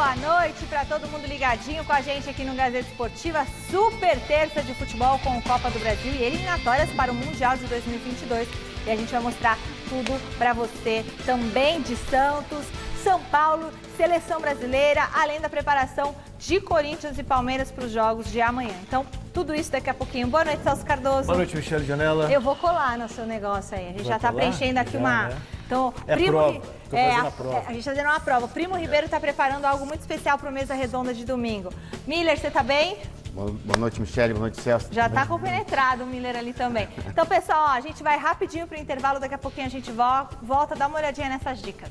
boa noite para todo mundo ligadinho com a gente aqui no Gazeta Esportiva. Super terça de futebol com Copa do Brasil e eliminatórias para o Mundial de 2022. E a gente vai mostrar tudo para você também de Santos, São Paulo, Seleção Brasileira, além da preparação de Corinthians e Palmeiras para os jogos de amanhã. Então, tudo isso daqui a pouquinho. Boa noite, Celso Cardoso. Boa noite, Michele Janela. Eu vou colar no seu negócio aí. A gente já está preenchendo aqui uma... Então, prova. Tô fazendo a prova. A gente está fazendo uma prova. O Primo Ribeiro está preparando algo muito especial para o Mesa Redonda de domingo. Miller, você está bem? Boa noite, Michele. Boa noite, Celso. Já está compenetrado o Miller ali também. Então, pessoal, ó, a gente vai rapidinho para o intervalo. Daqui a pouquinho a gente volta. Dá uma olhadinha nessas dicas.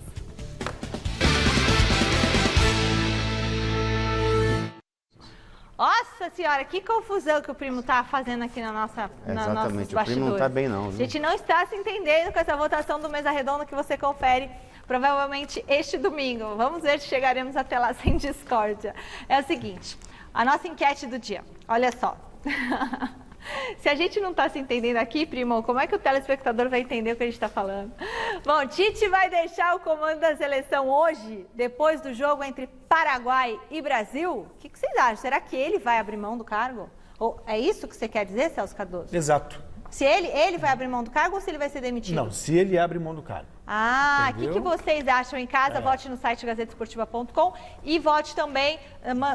Nossa senhora, que confusão que o Primo tá fazendo aqui na nossa Exatamente, o Primo não tá bem não, viu? A gente não está se entendendo com essa votação do Mesa Redonda que você confere provavelmente este domingo. Vamos ver se chegaremos até lá sem discórdia. É o seguinte, a nossa enquete do dia, olha só. Se a gente não está se entendendo aqui, Primo, como é que o telespectador vai entender o que a gente está falando? Bom, Tite vai deixar o comando da seleção hoje, depois do jogo entre Paraguai e Brasil? O que vocês acham? Será que ele vai abrir mão do cargo? Ou é isso que você quer dizer, Celso Cardoso? Exato. Se ele vai abrir mão do cargo ou se ele vai ser demitido? Não, se ele abre mão do cargo. Ah, o que vocês acham em casa? Vote no site gazetesportiva.com e vote também,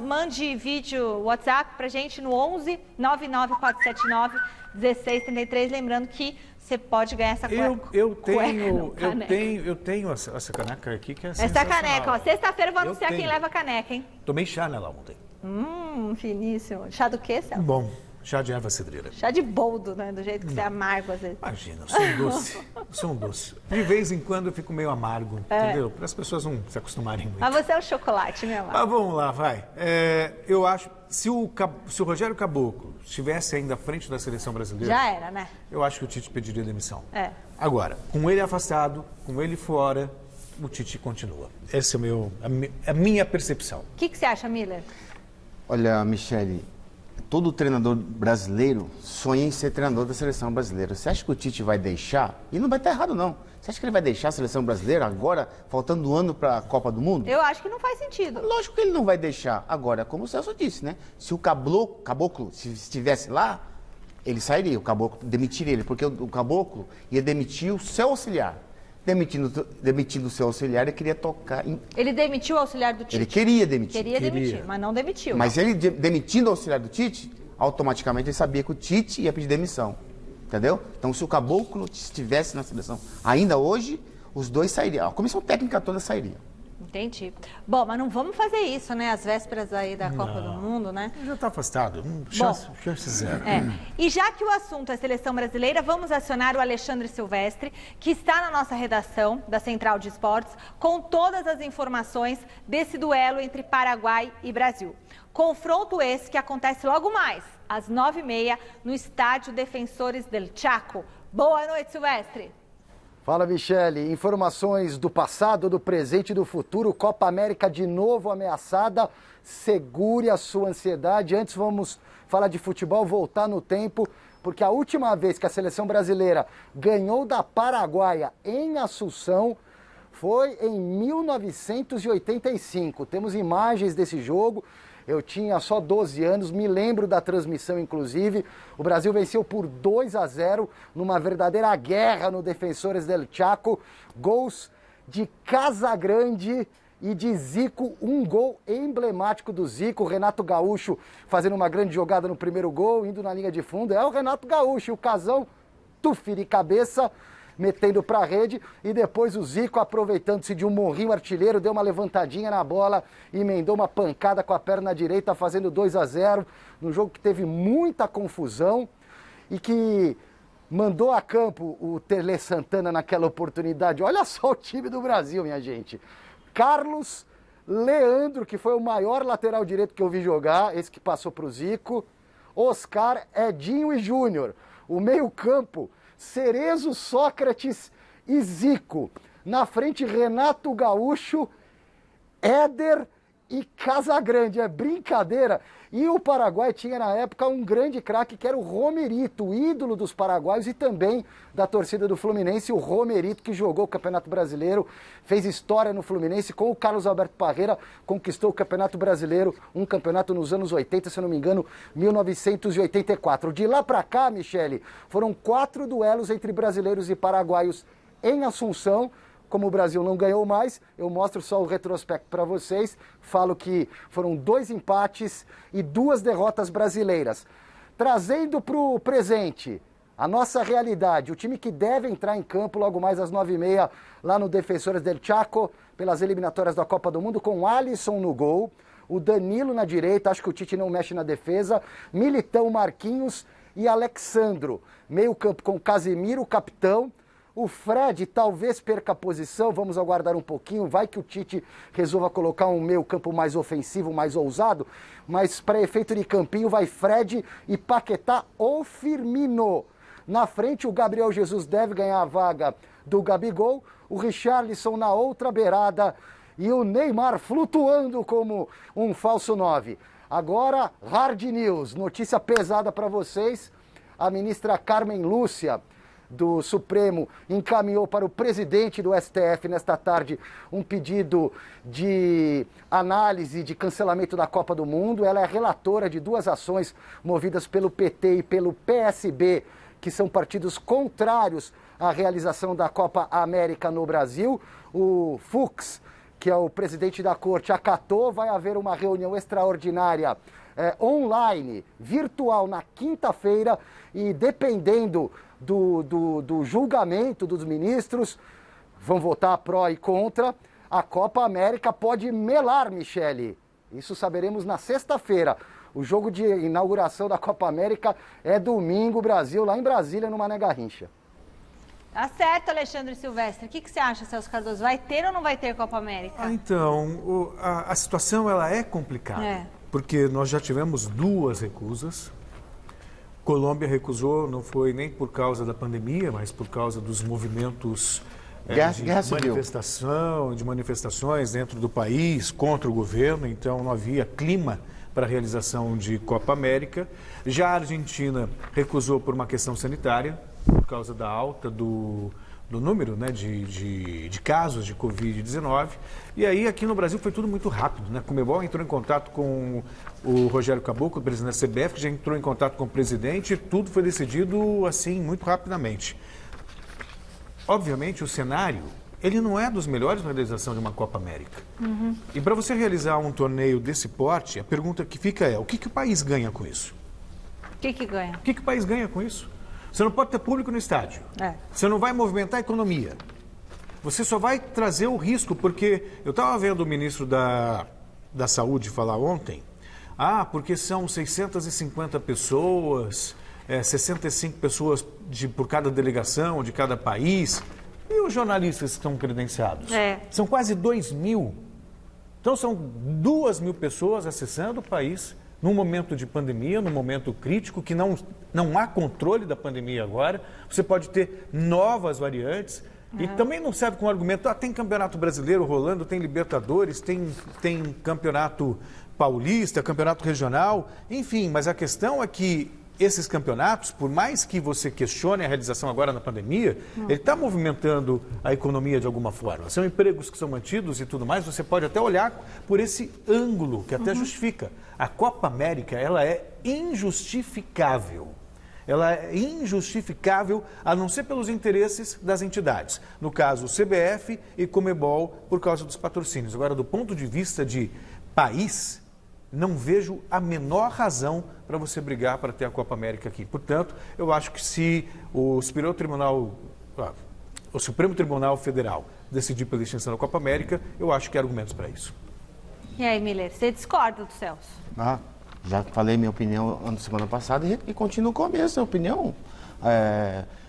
mande vídeo WhatsApp pra gente no 11 99479 1633, lembrando que você pode ganhar essa eu tenho essa caneca aqui que é sensacional. Essa caneca, ó, sexta-feira eu vou anunciar quem leva a caneca, hein? Tomei chá nela ontem. Finíssimo. Chá do quê, Celso? Bom. Chá de erva cidreira. Chá de boldo, né? Do jeito que você é amargo às vezes. Imagina, eu sou um doce. Eu sou um doce. De vez em quando eu fico meio amargo, entendeu? Para as pessoas não se acostumarem muito. Mas você é o chocolate, meu amor. Mas vamos lá, vai. Eu acho, se o Rogério Caboclo estivesse ainda à frente da seleção brasileira... Já era, né? Eu acho que o Tite pediria demissão. Agora, com ele afastado, com ele fora, o Tite continua. Essa é a minha percepção. O que você acha, Miller? Olha, Michele... Todo treinador brasileiro sonha em ser treinador da seleção brasileira. Você acha que o Tite vai deixar? E não vai estar errado, não. Você acha que ele vai deixar a seleção brasileira agora, faltando um ano para a Copa do Mundo? Eu acho que não faz sentido. Lógico que ele não vai deixar. Agora, como o Celso disse, né? Se o Caboclo estivesse lá, ele sairia, o Caboclo demitiria ele, porque o Caboclo ia demitir o seu auxiliar. Demitindo o seu auxiliar, ele queria tocar... Ele demitiu o auxiliar do Tite? Ele queria demitir. Queria demitir, mas não demitiu. Mas ele demitindo o auxiliar do Tite, automaticamente ele sabia que o Tite ia pedir demissão. Entendeu? Então, se o Caboclo estivesse na seleção ainda hoje, os dois sairiam. A comissão técnica toda sairia. Entendi. Bom, mas não vamos fazer isso, né? Às vésperas aí da Copa do Mundo, né? Já está afastado. Chance zero. E já que o assunto é seleção brasileira, vamos acionar o Alexandre Silvestre, que está na nossa redação da Central de Esportes, com todas as informações desse duelo entre Paraguai e Brasil. Confronto esse que acontece logo mais, às 9h30, no estádio Defensores del Chaco. Boa noite, Silvestre. Fala, Michele. Informações do passado, do presente e do futuro. Copa América de novo ameaçada. Segure a sua ansiedade. Antes vamos falar de futebol, voltar no tempo, porque a última vez que a seleção brasileira ganhou da Paraguaia em Assunção foi em 1985. Temos imagens desse jogo. Eu tinha só 12 anos, me lembro da transmissão, inclusive. O Brasil venceu por 2-0 numa verdadeira guerra no Defensores del Chaco. Gols de Casagrande e de Zico, um gol emblemático do Zico. Renato Gaúcho fazendo uma grande jogada no primeiro gol, indo na linha de fundo. É o Renato Gaúcho, o Casão, tufi de cabeça, metendo para a rede, e depois o Zico, aproveitando-se de um morrinho artilheiro, deu uma levantadinha na bola e emendou uma pancada com a perna direita, fazendo 2-0, num jogo que teve muita confusão e que mandou a campo o Tele Santana naquela oportunidade. Olha só o time do Brasil, minha gente. Carlos Leandro, que foi o maior lateral direito que eu vi jogar, esse que passou para o Zico, Oscar, Edinho e Júnior. O meio-campo, Cerezo, Sócrates e Zico. Na frente, Renato Gaúcho, Éder e Casagrande, é brincadeira. E o Paraguai tinha na época um grande craque que era o Romerito, o ídolo dos paraguaios e também da torcida do Fluminense, o Romerito, que jogou o Campeonato Brasileiro, fez história no Fluminense, com o Carlos Alberto Parreira, conquistou o Campeonato Brasileiro, um campeonato nos anos 80, se não me engano, 1984. De lá para cá, Michele, foram 4 duelos entre brasileiros e paraguaios em Assunção. Como o Brasil não ganhou mais, eu mostro só o retrospecto para vocês. Falo que foram 2 empates e 2 derrotas brasileiras. Trazendo para o presente a nossa realidade, o time que deve entrar em campo logo mais às 9h30 lá no Defensores del Chaco, pelas eliminatórias da Copa do Mundo, com Alisson no gol, o Danilo na direita, acho que o Tite não mexe na defesa, Militão, Marquinhos e Alexandro. Meio campo com Casemiro, o capitão. O Fred talvez perca a posição, vamos aguardar um pouquinho, vai que o Tite resolva colocar um meio campo mais ofensivo, mais ousado, mas para efeito de campinho vai Fred e Paquetá ou Firmino. Na frente o Gabriel Jesus deve ganhar a vaga do Gabigol, o Richarlison na outra beirada e o Neymar flutuando como um falso 9. Agora, Hard News, notícia pesada para vocês, a ministra Carmen Lúcia do Supremo encaminhou para o presidente do STF nesta tarde um pedido de análise de cancelamento da Copa do Mundo. Ela é relatora de 2 ações movidas pelo PT e pelo PSB, que são partidos contrários à realização da Copa América no Brasil. O Fux, que é o presidente da corte, acatou. Vai haver uma reunião extraordinária online, virtual, na quinta-feira, e dependendo do julgamento dos ministros, vão votar pró e contra, a Copa América pode melar, Michele. Isso saberemos na sexta-feira. O jogo de inauguração da Copa América é domingo, Brasil, lá em Brasília, no Mané Garrincha. Tá certo, Alexandre Silvestre. O que você acha, Celso Cardoso? Vai ter ou não vai ter Copa América? Então, a situação ela é complicada, porque nós já tivemos 2 recusas. Colômbia recusou, não foi nem por causa da pandemia, mas por causa dos movimentos de manifestações dentro do país contra o governo, então não havia clima para a realização de Copa América. Já a Argentina recusou por uma questão sanitária, por causa da alta do número, né, de casos de Covid-19. E aí, aqui no Brasil, foi tudo muito rápido, né? A Conmebol entrou em contato com o Rogério Caboclo, o presidente da CBF, que já entrou em contato com o presidente, e tudo foi decidido, assim, muito rapidamente. Obviamente, o cenário, ele não é dos melhores na realização de uma Copa América. E para você realizar um torneio desse porte, a pergunta que fica é, o que o país ganha com isso? O que ganha? O que o país ganha com isso? Você não pode ter público no estádio. Você não vai movimentar a economia. Você só vai trazer o risco, porque eu estava vendo o ministro da Saúde falar ontem, porque são 650 pessoas, 65 pessoas por cada delegação, de cada país. E os jornalistas que estão credenciados? São quase 2.000. Então são 2.000 pessoas acessando o país num momento de pandemia, num momento crítico, que não há controle da pandemia agora. Você pode ter novas variantes. E também não serve como argumento, tem campeonato brasileiro rolando, tem Libertadores, tem campeonato paulista, campeonato regional, enfim, mas a questão é que esses campeonatos, por mais que você questione a realização agora na pandemia, ele está movimentando a economia de alguma forma. São empregos que são mantidos e tudo mais, você pode até olhar por esse ângulo, que até justifica. A Copa América, ela é injustificável. Ela é injustificável, a não ser pelos interesses das entidades. No caso, CBF e Conmebol, por causa dos patrocínios. Agora, do ponto de vista de país, não vejo a menor razão para você brigar para ter a Copa América aqui. Portanto, eu acho que se o Supremo Tribunal Federal decidir pela extinção da Copa América, eu acho que há argumentos para isso. E aí, Miller, você discorda do Celso? Já falei minha opinião na semana passada e continuo com a mesma opinião.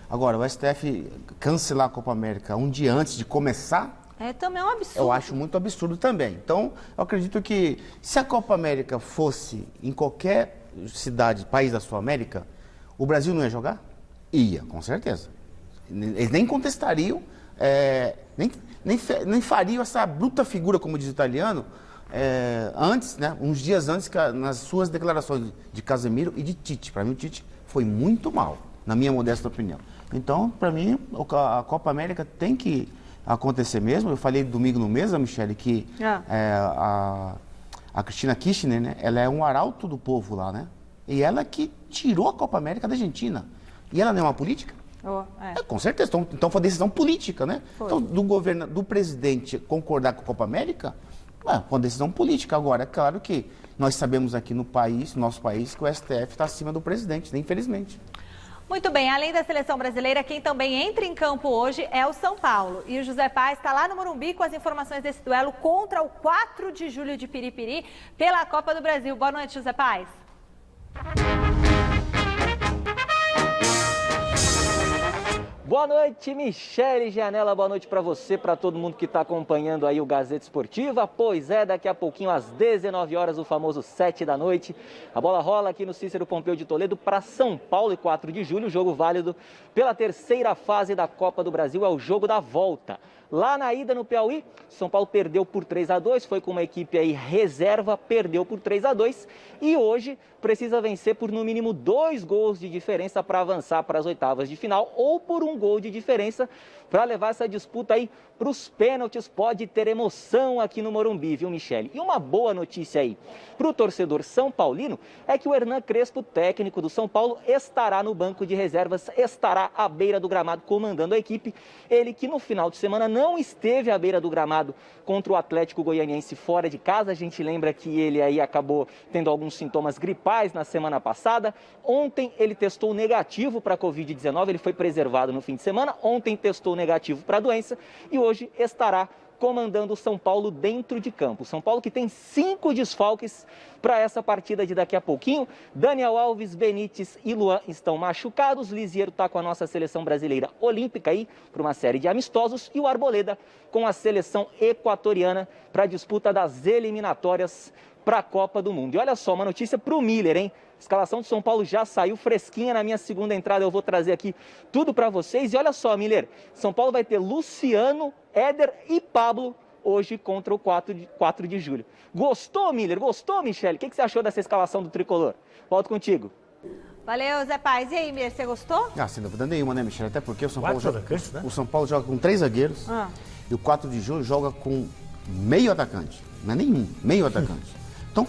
Agora, o STF cancelar a Copa América um dia antes de começar, também é um absurdo. Eu acho muito absurdo também. Então, eu acredito que se a Copa América fosse em qualquer cidade, país da Sul-América, o Brasil não ia jogar? Ia, com certeza. Eles nem contestariam, nem fariam essa bruta figura, como diz o italiano, antes, né, uns dias antes, nas suas declarações de Casemiro e de Tite. Para mim, o Tite foi muito mal, na minha modesta opinião. Então, para mim, a Copa América tem que acontecer mesmo. Eu falei domingo no Mesa, Michele, que a Cristina Kirchner, né, ela é um arauto do povo lá, né? E ela que tirou a Copa América da Argentina. E ela não é uma política? Com certeza. Então foi uma decisão política, né? Foi. Então, do presidente concordar com a Copa América, foi uma decisão política. Agora, é claro que nós sabemos aqui no nosso país, que o STF está acima do presidente, né? Infelizmente. Muito bem, além da seleção brasileira, quem também entra em campo hoje é o São Paulo. E o José Paes está lá no Morumbi com as informações desse duelo contra o 4 de julho de Piripiri pela Copa do Brasil. Boa noite, José Paes. Boa noite, Michele Gianella, boa noite para você, para todo mundo que está acompanhando aí o Gazeta Esportiva. Pois é, daqui a pouquinho, às 19 horas, o famoso 7 da noite, a bola rola aqui no Cícero Pompeu de Toledo para São Paulo e 4 de julho, jogo válido pela terceira fase da Copa do Brasil, é o jogo da volta. Lá na ida no Piauí, São Paulo perdeu por 3-2, foi com uma equipe aí reserva, perdeu por 3-2 e hoje precisa vencer por no mínimo 2 gols de diferença para avançar para as oitavas de final ou por 1 gol de diferença para levar essa disputa aí para os pênaltis. Pode ter emoção aqui no Morumbi, viu, Michele? E uma boa notícia aí para o torcedor são paulino é que o Hernan Crespo, técnico do São Paulo, estará no banco de reservas, estará à beira do gramado comandando a equipe. Ele que no final de semana não esteve à beira do gramado contra o Atlético Goianiense fora de casa. A gente lembra que ele aí acabou tendo alguns sintomas gripais na semana passada. Ontem ele testou negativo para a Covid-19, ele foi preservado no fim de semana. Ontem testou negativo para a doença e hoje estará comandando o São Paulo dentro de campo. São Paulo que tem 5 desfalques para essa partida de daqui a pouquinho. Daniel Alves, Benítez e Luan estão machucados. Lisiero está com a nossa seleção brasileira olímpica aí para uma série de amistosos. E o Arboleda com a seleção equatoriana para a disputa das eliminatórias para a Copa do Mundo. E olha só, uma notícia para o Miller, hein? A escalação de São Paulo já saiu fresquinha na minha segunda entrada. Eu vou trazer aqui tudo para vocês. E olha só, Miller, São Paulo vai ter Luciano, Éder e Pablo hoje contra o 4 de julho. Gostou, Miller? Gostou, Michele? O que você achou dessa escalação do Tricolor? Volto contigo. Valeu, Zé Paes. E aí, Miller, você gostou? Sem dúvida nenhuma, né, Michele? Até porque o São Paulo né? O São Paulo joga com 3 zagueiros e o 4 de julho joga com meio atacante. Não é nenhum, meio atacante. Então,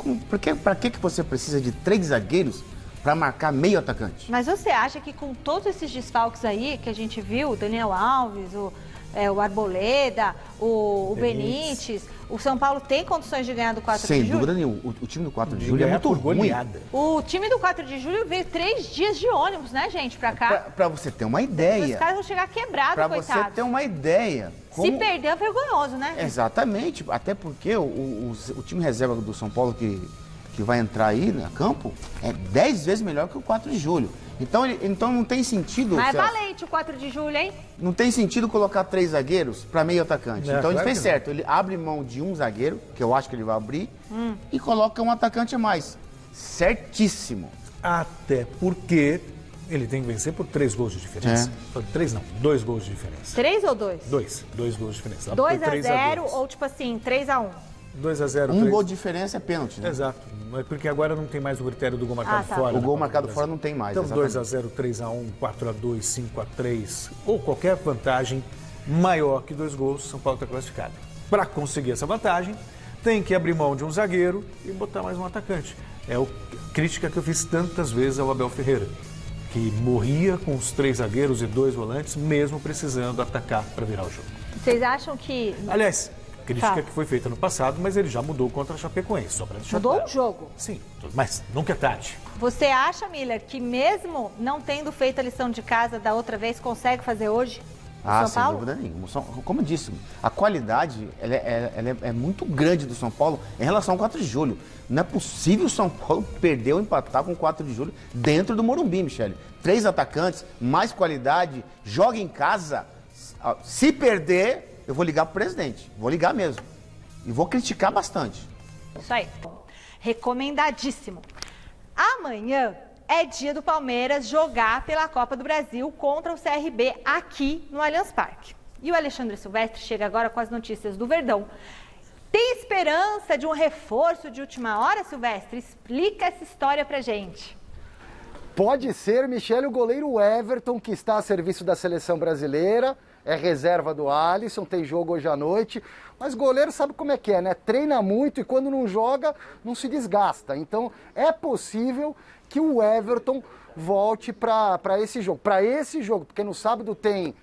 para que você precisa de 3 zagueiros para marcar meio atacante? Mas você acha que com todos esses desfalques aí que a gente viu, o Daniel Alves, o Arboleda, o Benítez, o São Paulo tem condições de ganhar do 4 de julho? Sem dúvida nenhuma. O time do 4 de julho é muito ruim. O time do 4 de julho veio 3 dias de ônibus, né, gente, pra cá? Pra você ter uma ideia. Os caras vão chegar quebrados, coitados. Pra você ter uma ideia. Se perder é vergonhoso, né? Exatamente. Até porque o time reserva do São Paulo que vai entrar aí no campo é 10 vezes melhor que o 4 de julho. Então não tem sentido... Mas é valente o 4 de julho, hein? Não tem sentido colocar 3 zagueiros para meio atacante. Então ele fez certo. Não. Ele abre mão de um zagueiro, que eu acho que ele vai abrir, e coloca um atacante a mais. Certíssimo. Até porque ele tem que vencer por 3 gols de diferença. 3 não, 2 gols de diferença. 3 ou 2? 2 gols de diferença. 2-0 ou tipo assim, 3-1? 2-0. Um gol de diferença é pênalti, né? Exato. Porque agora não tem mais o critério do gol marcado fora. O gol marcado fora não tem mais. Então 2-0, 3-1, 4-2, 5-3 ou qualquer vantagem maior que 2 gols, São Paulo está classificado. Para conseguir essa vantagem, tem que abrir mão de um zagueiro e botar mais um atacante. É a crítica que eu fiz tantas vezes ao Abel Ferreira, que morria com os 3 zagueiros e 2 volantes, mesmo precisando atacar para virar o jogo. Vocês acham que... Aliás, crítica que foi feita no passado, mas ele já mudou contra a Chapecoense, só para deixar claro. Mudou o jogo? Sim, mas nunca é tarde. Você acha, Miller, que mesmo não tendo feito a lição de casa da outra vez, consegue fazer hoje? São sem Paulo? dúvida nenhuma. Como eu disse, a qualidade ela é muito grande do São Paulo em relação ao 4 de julho. Não é possível o São Paulo perder ou empatar com o 4 de julho dentro do Morumbi, Michele. 3 atacantes, mais qualidade, joga em casa. Se perder, eu vou ligar pro presidente. Vou ligar mesmo. E vou criticar bastante. Isso aí. Recomendadíssimo. Amanhã é dia do Palmeiras jogar pela Copa do Brasil contra o CRB aqui no Allianz Parque. E o Alexandre Silvestre chega agora com as notícias do Verdão. Tem esperança de um reforço de última hora, Silvestre? Explica essa história pra gente. Pode ser, Michele, o goleiro Everton, que está a serviço da seleção brasileira, é reserva do Alisson, tem jogo hoje à noite, mas goleiro sabe como é que é, né? Treina muito e quando não joga, não se desgasta. Então, é possível que o Everton volte para esse jogo. Para esse jogo, porque no sábado tem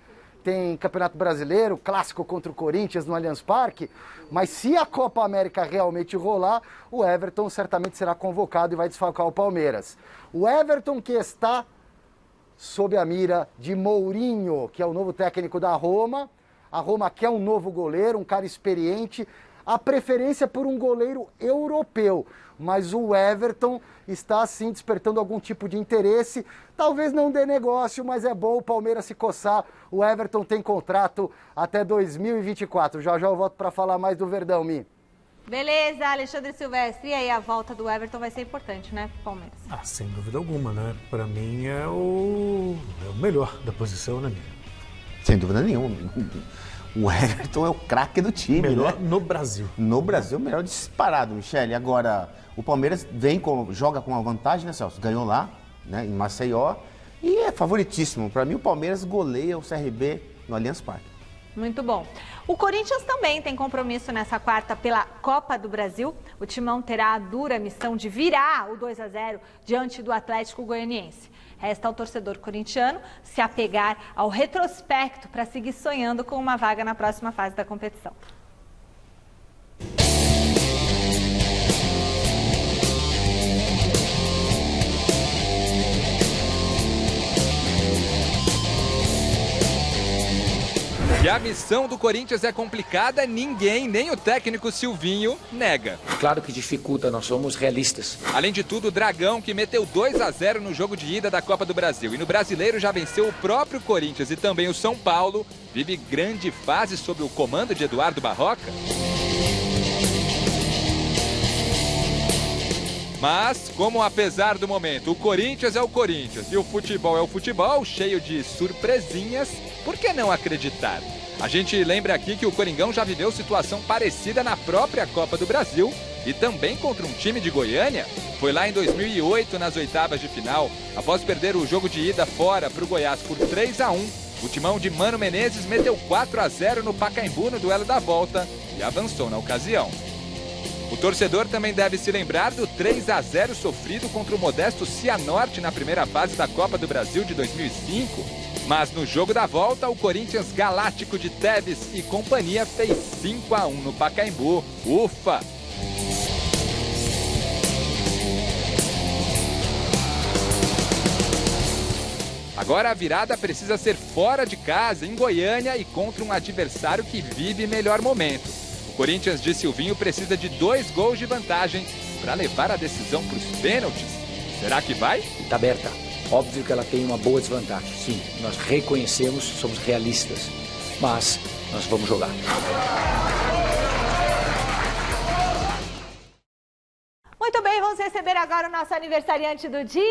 Campeonato Brasileiro, clássico contra o Corinthians no Allianz Parque, mas se a Copa América realmente rolar, o Everton certamente será convocado e vai desfalcar o Palmeiras. O Everton que está sob a mira de Mourinho, que é o novo técnico da Roma. A Roma quer um novo goleiro, um cara experiente, a preferência por um goleiro europeu. Mas o Everton está, sim, despertando algum tipo de interesse. Talvez não dê negócio, mas é bom o Palmeiras se coçar. O Everton tem contrato até 2024. Já eu volto para falar mais do Verdão, Mi. Beleza, Alexandre Silvestre. E aí, a volta do Everton vai ser importante, né, pro Palmeiras? Sem dúvida alguma, né? Para mim é o melhor da posição, né, minha? Sem dúvida nenhuma. O Everton é o craque do time, melhor, né? No Brasil. No Brasil, melhor disparado, Michele. Agora, o Palmeiras joga com uma vantagem, né, Celso? Ganhou lá, né, em Maceió, e é favoritíssimo. Para mim, o Palmeiras goleia o CRB no Allianz Parque. Muito bom. O Corinthians também tem compromisso nessa quarta pela Copa do Brasil. O Timão terá a dura missão de virar o 2-0 diante do Atlético Goianiense. Resta ao torcedor corintiano se apegar ao retrospecto para seguir sonhando com uma vaga na próxima fase da competição. E a missão do Corinthians é complicada, ninguém, nem o técnico Silvinho, nega. Claro que dificulta, nós somos realistas. Além de tudo, o Dragão, que meteu 2-0 no jogo de ida da Copa do Brasil e no Brasileiro já venceu o próprio Corinthians e também o São Paulo, vive grande fase sob o comando de Eduardo Barroca. Mas, como apesar do momento, o Corinthians é o Corinthians e o futebol é o futebol, cheio de surpresinhas, por que não acreditar? A gente lembra aqui que o Coringão já viveu situação parecida na própria Copa do Brasil e também contra um time de Goiânia. Foi lá em 2008, nas oitavas de final, após perder o jogo de ida fora para o Goiás por 3-1. O timão de Mano Menezes meteu 4-0 no Pacaembu no duelo da volta e avançou na ocasião. O torcedor também deve se lembrar do 3-0 sofrido contra o modesto Cianorte na primeira fase da Copa do Brasil de 2005. Mas no jogo da volta, o Corinthians Galáctico de Tevez e companhia fez 5-1 no Pacaembu. Ufa! Agora a virada precisa ser fora de casa, em Goiânia e contra um adversário que vive melhor momento. O Corinthians de Silvinho precisa de 2 gols de vantagem para levar a decisão para os pênaltis. Será que vai? Está aberta. Óbvio que ela tem uma boa desvantagem. Sim, nós reconhecemos, somos realistas. Mas nós vamos jogar. Muito bem, vamos receber agora o nosso aniversariante do dia.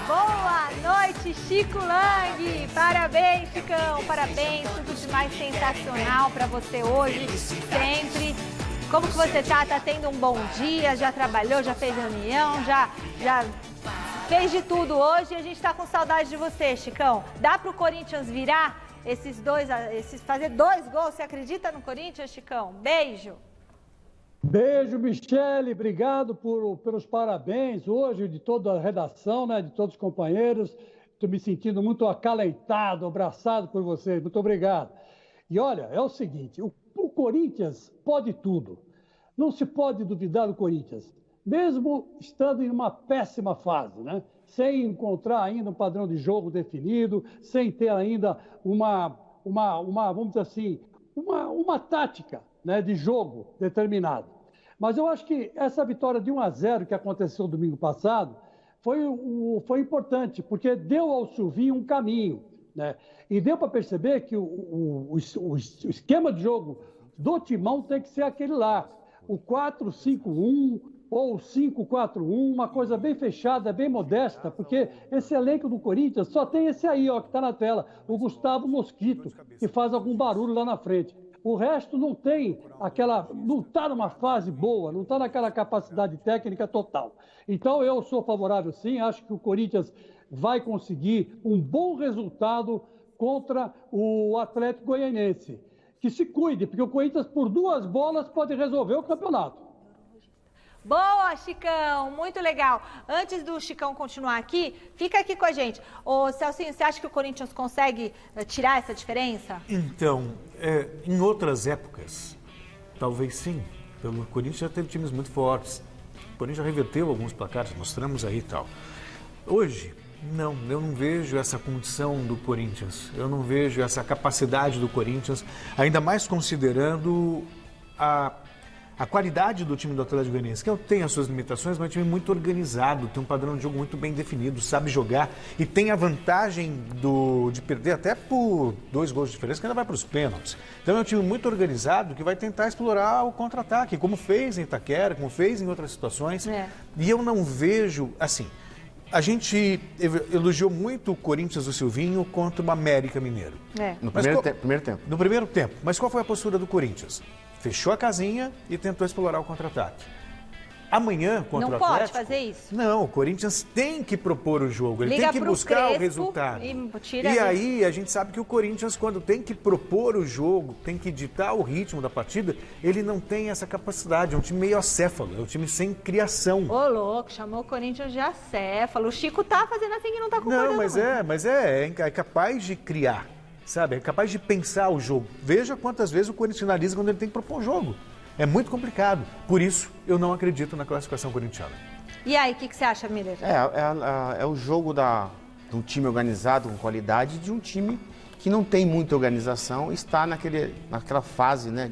Boa noite, Chico Lang. Parabéns, Chicão. Parabéns, tudo de mais sensacional para você hoje, sempre. Como que você tá? Tá tendo um bom dia? Já trabalhou? Já fez reunião? Já fez de tudo hoje? E a gente tá com saudade de você, Chicão. Dá pro Corinthians virar fazer 2 gols? Você acredita no Corinthians, Chicão? Beijo. Beijo, Michele, obrigado pelos parabéns hoje de toda a redação, né, de todos os companheiros. Estou me sentindo muito acalentado, abraçado por vocês, muito obrigado. E olha, é o seguinte, o Corinthians pode tudo, não se pode duvidar do Corinthians, mesmo estando em uma péssima fase, né, sem encontrar ainda um padrão de jogo definido, sem ter ainda vamos dizer assim, uma tática, né, de jogo determinado. Mas eu acho que essa vitória de 1-0 que aconteceu domingo passado foi importante, porque deu ao Silvinho um caminho, né? E deu para perceber que o esquema de jogo do Timão tem que ser aquele lá, o 4-5-1 ou o 5-4-1, uma coisa bem fechada, bem modesta, porque esse elenco do Corinthians só tem esse aí, ó, que está na tela, o Gustavo Mosquito, que faz algum barulho lá na frente. O resto não tem não está numa fase boa, não está naquela capacidade técnica total. Então eu sou favorável sim, acho que o Corinthians vai conseguir um bom resultado contra o Atlético Goianiense. Que se cuide, porque o Corinthians por 2 bolas pode resolver o campeonato. Boa, Chicão, muito legal. Antes do Chicão continuar aqui, fica aqui com a gente. Ô, Celcinho, você acha que o Corinthians consegue tirar essa diferença? Então, em outras épocas, talvez sim. O Corinthians já teve times muito fortes. O Corinthians já reverteu alguns placares, mostramos aí e tal. Hoje, não, eu não vejo essa condição do Corinthians. Eu não vejo essa capacidade do Corinthians, ainda mais considerando a qualidade do time do Atlético Goianiense, que tem as suas limitações, mas é um time muito organizado, tem um padrão de jogo muito bem definido, sabe jogar e tem a vantagem de perder até por 2 gols de diferença, que ainda vai para os pênaltis. Então é um time muito organizado que vai tentar explorar o contra-ataque, como fez em Itaquera, como fez em outras situações. E eu não vejo, assim, a gente elogiou muito o Corinthians do Silvinho contra o América Mineiro. No primeiro tempo. No primeiro tempo. Mas qual foi a postura do Corinthians? Fechou a casinha e tentou explorar o contra-ataque. Amanhã, contra o Atlético... Não pode fazer isso? Não, o Corinthians tem que propor o jogo, ele tem que buscar o resultado. E aí a gente sabe que o Corinthians, quando tem que propor o jogo, tem que ditar o ritmo da partida, ele não tem essa capacidade, é um time meio acéfalo, é um time sem criação. Ô, louco, chamou o Corinthians de acéfalo. O Chico tá fazendo assim que não tá concordando. Não, mas é capaz de criar. Sabe, é capaz de pensar o jogo. Veja quantas vezes o Corinthians finaliza quando ele tem que propor o jogo. É muito complicado. Por isso, eu não acredito na classificação corintiana. E aí, o que você acha, Miller? É o jogo de um time organizado, com qualidade, de um time que não tem muita organização, está naquela fase, né,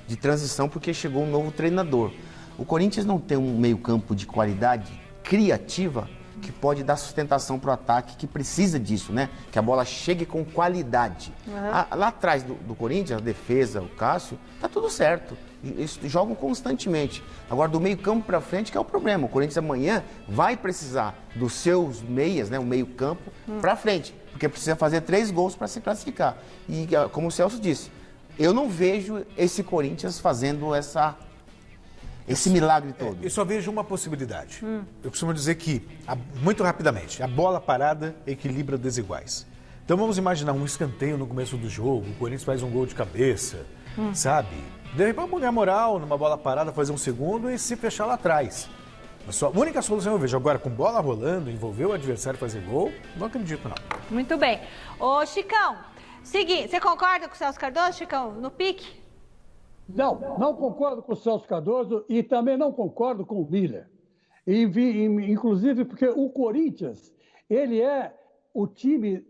de transição, porque chegou um novo treinador. O Corinthians não tem um meio-campo de qualidade criativa que pode dar sustentação para o ataque, que precisa disso, né? Que a bola chegue com qualidade. Lá atrás do Corinthians, a defesa, o Cássio, tá tudo certo. Eles jogam constantemente. Agora, do meio campo para frente que é o problema. O Corinthians amanhã vai precisar dos seus meias, né? O meio campo para frente. Porque precisa fazer 3 gols para se classificar. E, como o Celso disse, eu não vejo esse Corinthians fazendo esse milagre todo. Eu só vejo uma possibilidade. Eu costumo dizer que, muito rapidamente, a bola parada equilibra desiguais. Então vamos imaginar um escanteio no começo do jogo, o Corinthians faz um gol de cabeça, sabe? De repente vamos ganhar moral numa bola parada, fazer um segundo e se fechar lá atrás. A única solução eu vejo agora, com bola rolando, envolver o adversário fazer gol, não acredito não. Muito bem. Ô Chicão, seguinte, você concorda com o Celso Cardoso, Chicão, no pique? Não concordo com o Celso Cardoso e também não concordo com o Miller. Inclusive porque o Corinthians, ele é o time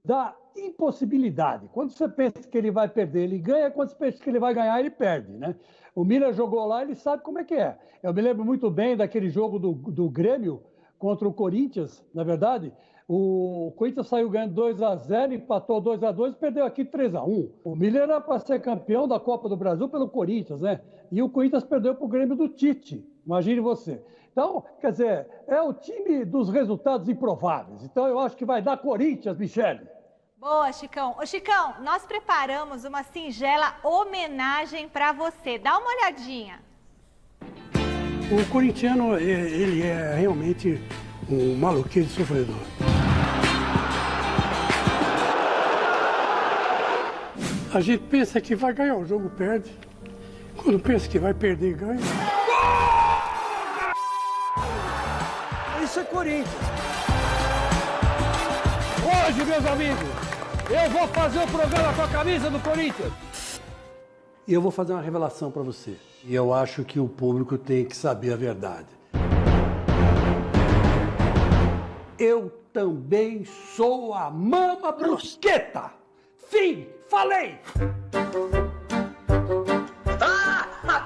da impossibilidade. Quando você pensa que ele vai perder, ele ganha. Quando você pensa que ele vai ganhar, ele perde, né? O Miller jogou lá, ele sabe como é que é. Eu me lembro muito bem daquele jogo do Grêmio contra o Corinthians, na verdade. O Corinthians saiu ganhando 2-0, empatou 2-2 e perdeu aqui 3-1. O Miller era para ser campeão da Copa do Brasil pelo Corinthians, né? E o Corinthians perdeu para o Grêmio do Tite. Imagine você. Então, quer dizer, é o time dos resultados improváveis. Então, eu acho que vai dar Corinthians, Michele. Boa, Chicão. Ô, Chicão, nós preparamos uma singela homenagem para você. Dá uma olhadinha. O corintiano, ele é realmente um maluquinho de sofredor. A gente pensa que vai ganhar o jogo, perde. Quando pensa que vai perder, ganha. Isso é Corinthians. Hoje, meus amigos, eu vou fazer o programa com a camisa do Corinthians. E eu vou fazer uma revelação para você. E eu acho que o público tem que saber a verdade. Eu também sou a Mama Brusqueta. Fim, falei!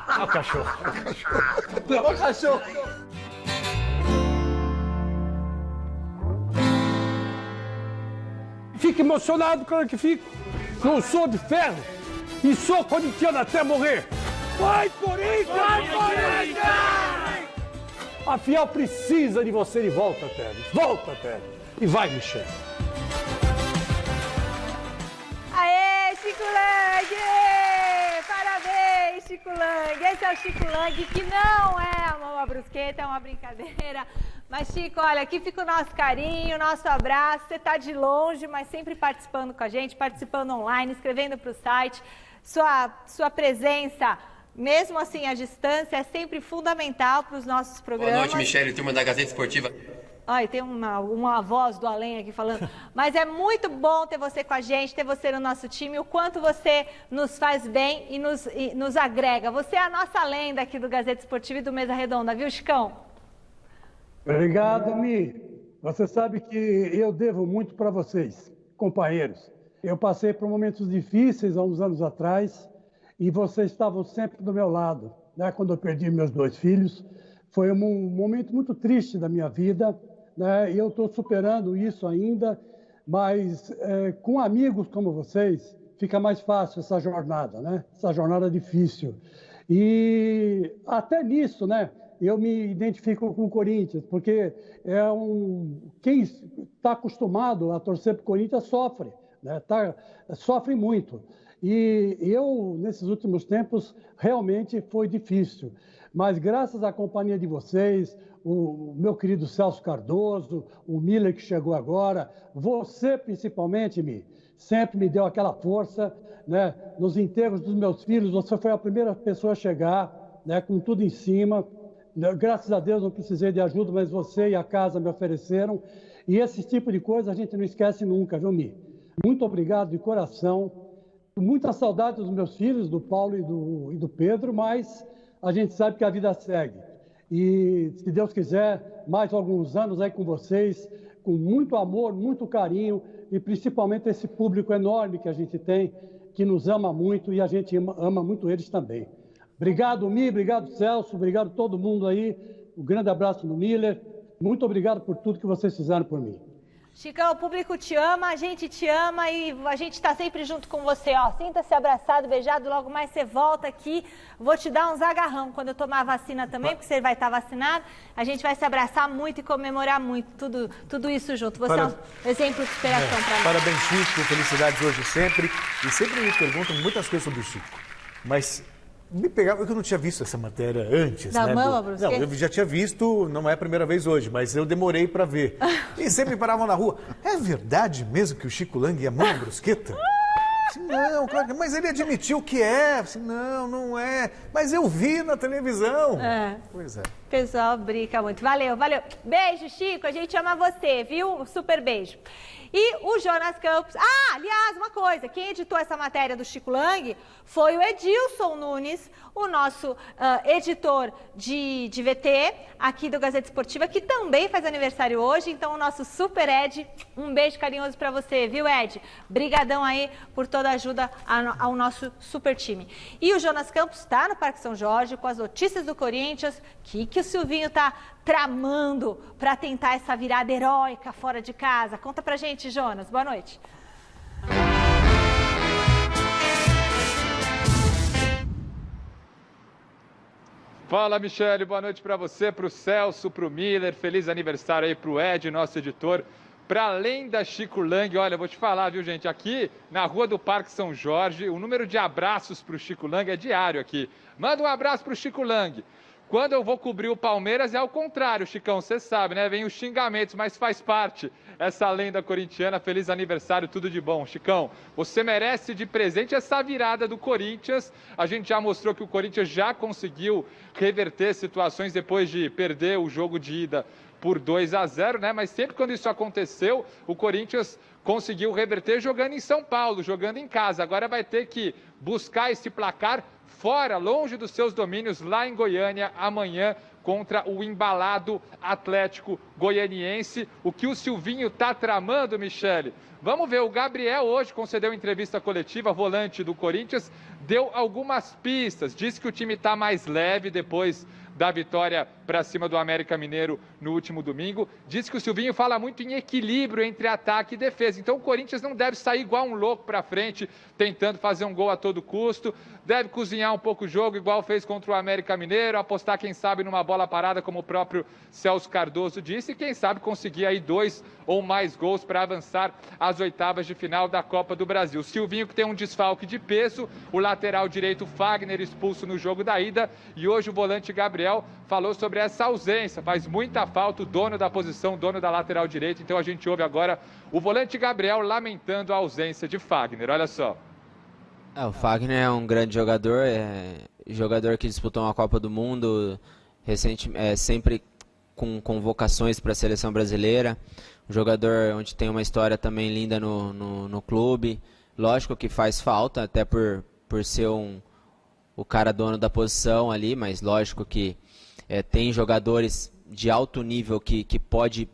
Olha o cachorro. Olha o cachorro. Fico emocionado, claro que fico. Não sou de ferro e sou corintiano até morrer. Vai, Corinthians! Vai, Corinthians! A Fiel precisa de você de volta, Télio. Volta, Télio. E vai, Michele. Aê, Chico Lang! esse é o Chico Lang, que não é uma brusqueta, é uma brincadeira. Mas, Chico, olha, aqui fica o nosso carinho, o nosso abraço. Você está de longe, mas sempre participando com a gente, participando online, escrevendo para o site. Sua presença, mesmo assim à distância, é sempre fundamental para os nossos programas. Boa noite, Michele, turma da Gazeta Esportiva. Olha, tem uma voz do além aqui falando. Mas é muito bom ter você com a gente, ter você no nosso time, o quanto você nos faz bem e nos agrega. Você é a nossa lenda aqui do Gazeta Esportiva e do Mesa Redonda, viu, Chicão? Obrigado, Mi. Você sabe que eu devo muito para vocês, companheiros. Eu passei por momentos difíceis há uns anos atrás e vocês estavam sempre do meu lado, né? Quando eu perdi meus 2 filhos, foi um momento muito triste da minha vida, né? E eu estou superando isso ainda, mas com amigos como vocês, fica mais fácil essa jornada, né? Essa jornada difícil. E até nisso, né? Eu me identifico com o Corinthians, porque quem está acostumado a torcer para o Corinthians sofre, né? Sofre muito. E eu, nesses últimos tempos, realmente foi difícil. Mas graças à companhia de vocês, o meu querido Celso Cardoso, o Miller que chegou agora, você principalmente, Mi, sempre me deu aquela força, né? Nos enterros dos meus filhos, você foi a primeira pessoa a chegar, né? Com tudo em cima. Graças a Deus não precisei de ajuda, mas você e a casa me ofereceram. E esse tipo de coisa a gente não esquece nunca, viu, Mi? Muito obrigado de coração. Muita saudade dos meus filhos, do Paulo e do Pedro, mas a gente sabe que a vida segue. E, se Deus quiser, mais alguns anos aí com vocês, com muito amor, muito carinho e principalmente esse público enorme que a gente tem, que nos ama muito e a gente ama muito eles também. Obrigado, Mi, obrigado, Celso, obrigado a todo mundo aí. Um grande abraço no Miller. Muito obrigado por tudo que vocês fizeram por mim. Chicão, o público te ama, a gente te ama e a gente está sempre junto com você, ó. Sinta-se abraçado, beijado, logo mais você volta aqui. Vou te dar uns agarrão quando eu tomar a vacina também, porque você vai estar vacinado. A gente vai se abraçar muito e comemorar muito, tudo isso junto. Você é um exemplo de inspiração para mim. Parabéns, Chico, felicidades hoje e sempre. E sempre me perguntam muitas coisas sobre o Chico. Mas me pegava, eu não tinha visto essa matéria antes, da né? Mama Brusqueta? Não, eu já tinha visto, não é a primeira vez hoje, mas eu demorei para ver. E sempre me paravam na rua. É verdade mesmo que o Chico Lang é Mama Brusqueta? Não, claro, mas ele admitiu que é. Não, não é. Mas eu vi na televisão. Pois é. O pessoal brinca muito. Valeu, valeu. Beijo, Chico. A gente ama você, viu? Super beijo. E o Jonas Campos... aliás, uma coisa. Quem editou essa matéria do Chico Lang foi o Edilson Nunes, o nosso editor de VT aqui do Gazeta Esportiva, que também faz aniversário hoje. Então, o nosso Super Ed, um beijo carinhoso pra você, viu, Ed? Brigadão aí por toda a ajuda ao nosso super time. E o Jonas Campos está no Parque São Jorge com as notícias do Corinthians. Que o Silvinho tá tramando para tentar essa virada heróica fora de casa? Conta pra gente, Jonas. Boa noite. Fala, Michele. Boa noite para você, para o Celso, para o Miller. Feliz aniversário aí para o Ed, nosso editor. Para além da Chico Lang, olha, eu vou te falar, viu, gente? Aqui na rua do Parque São Jorge, o número de abraços para o Chico Lang é diário aqui. Manda um abraço para o Chico Lang. Quando eu vou cobrir o Palmeiras é ao contrário, Chicão, você sabe, né? Vem os xingamentos, mas faz parte essa lenda corintiana. Feliz aniversário, tudo de bom. Chicão, você merece de presente essa virada do Corinthians. A gente já mostrou que o Corinthians já conseguiu reverter situações depois de perder o jogo de ida por 2-0, né? Mas sempre quando isso aconteceu, o Corinthians conseguiu reverter jogando em São Paulo, jogando em casa. Agora vai ter que buscar esse placar fora, longe dos seus domínios, lá em Goiânia, amanhã, contra o embalado Atlético Goianiense. O que o Silvinho está tramando, Michele? Vamos ver, o Gabriel hoje concedeu entrevista coletiva, volante do Corinthians, deu algumas pistas, disse que o time está mais leve depois da vitória para cima do América Mineiro no último domingo. Disse que o Silvinho fala muito em equilíbrio entre ataque e defesa. Então o Corinthians não deve sair igual um louco para frente, tentando fazer um gol a todo custo. Deve cozinhar um pouco o jogo, igual fez contra o América Mineiro, apostar, quem sabe, numa bola parada, como o próprio Celso Cardoso disse, e quem sabe conseguir aí 2 ou mais gols para avançar às oitavas de final da Copa do Brasil. O Silvinho, que tem um desfalque de peso, o lateral direito Fagner expulso no jogo da ida, e hoje o volante Gabriel falou sobre essa ausência. Faz muita falta o dono da posição, dono da lateral direita. Então a gente ouve agora o volante Gabriel lamentando a ausência de Fagner. Olha só. O Fagner é um grande jogador, jogador que disputou uma Copa do Mundo, sempre com convocações para a seleção brasileira, um jogador onde tem uma história também linda no clube. Lógico que faz falta, até por ser o cara dono da posição ali, mas lógico que tem jogadores de alto nível que pode